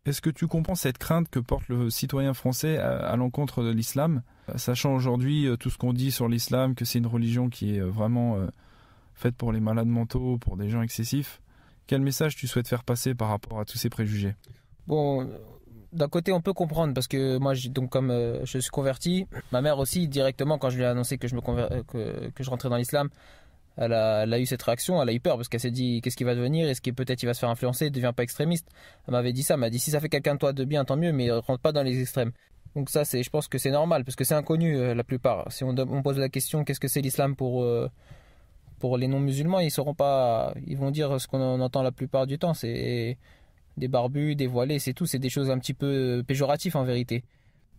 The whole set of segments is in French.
Est-ce que tu comprends cette crainte que porte le citoyen français à l'encontre de l'islam, sachant aujourd'hui tout ce qu'on dit sur l'islam, que c'est une religion qui est vraiment faite pour les malades mentaux, pour des gens excessifs? Quel message tu souhaites faire passer par rapport à tous ces préjugés? Bon, d'un côté, on peut comprendre parce que moi, donc comme je suis converti, ma mère aussi, directement, quand je lui ai annoncé que que je rentrais dans l'islam, elle a eu cette réaction, elle a eu peur parce qu'elle s'est dit qu'est-ce qu'il va devenir, est-ce qu'il peut-être il va se faire influencer, il ne devient pas extrémiste. Elle m'avait dit ça, elle m'a dit si ça fait quelqu'un de toi de bien, tant mieux, mais rentre pas dans les extrêmes. Donc ça, je pense que c'est normal parce que c'est inconnu la plupart. Si on pose la question qu'est-ce que c'est l'islam pour les non-musulmans, ils sauront pas, ils vont dire ce qu'on entend la plupart du temps, c'est des barbus, des voilés, c'est tout, c'est des choses un petit peu péjoratives en vérité.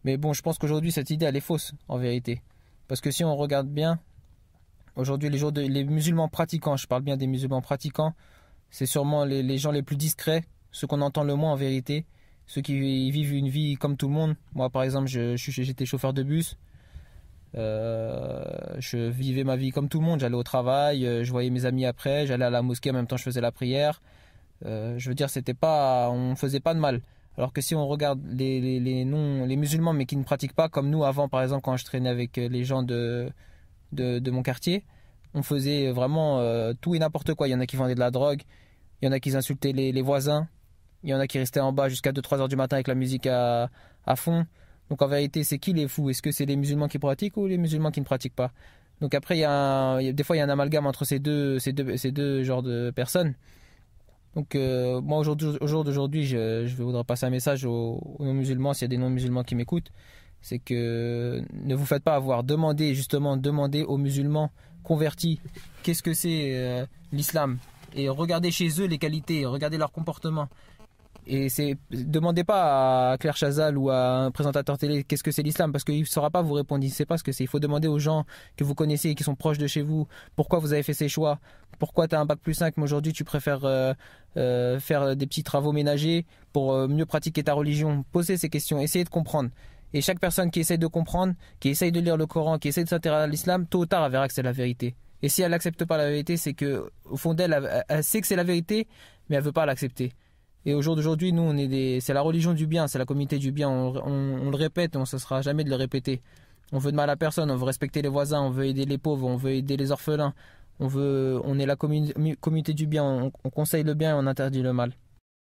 Mais bon, je pense qu'aujourd'hui cette idée elle est fausse en vérité. Parce que si on regarde bien, aujourd'hui les musulmans pratiquants, je parle bien des musulmans pratiquants, c'est sûrement les gens les plus discrets, ceux qu'on entend le moins en vérité, ceux qui vivent une vie comme tout le monde. Moi par exemple, j'étais chauffeur de bus, je vivais ma vie comme tout le monde, j'allais au travail, je voyais mes amis après, j'allais à la mosquée en même temps je faisais la prière. Je veux dire, on faisait pas de mal. Alors que si on regarde les musulmans mais qui ne pratiquent pas, comme nous avant par exemple quand je traînais avec les gens de mon quartier, on faisait vraiment tout et n'importe quoi. Il y en a qui vendaient de la drogue, il y en a qui insultaient les voisins, il y en a qui restaient en bas jusqu'à 2-3 heures du matin avec la musique à fond. Donc en vérité, c'est qui les fous? Est-ce que c'est les musulmans qui pratiquent ou les musulmans qui ne pratiquent pas? Donc après, des fois il y a un amalgame entre ces deux genres de personnes. Donc moi au jour d'aujourd'hui, je voudrais passer un message aux non-musulmans, s'il y a des non-musulmans qui m'écoutent, c'est que ne vous faites pas avoir, demandez aux musulmans convertis qu'est-ce que c'est l'islam, et regardez chez eux les qualités, regardez leur comportement. Et demandez pas à Claire Chazal ou à un présentateur télé qu'est-ce que c'est l'islam, parce qu'il ne saura pas vous répondre, il ne sait pas ce que c'est. Il faut demander aux gens que vous connaissez et qui sont proches de chez vous pourquoi vous avez fait ces choix, pourquoi tu as un bac+5 mais aujourd'hui tu préfères faire des petits travaux ménagers pour mieux pratiquer ta religion. Posez ces questions, essayez de comprendre. Et chaque personne qui essaye de comprendre, qui essaye de lire le Coran, qui essaye de s'intéresser à l'islam, tôt ou tard elle verra que c'est la vérité. Et si elle n'accepte pas la vérité, c'est que au fond d'elle, elle sait que c'est la vérité, mais elle ne veut pas l'accepter. Et au jour d'aujourd'hui, nous, c'est la religion du bien, c'est la communauté du bien. On le répète et on ne cessera jamais de le répéter. On veut de mal à personne, on veut respecter les voisins, on veut aider les pauvres, on veut aider les orphelins. On est la communauté du bien, on conseille le bien et on interdit le mal.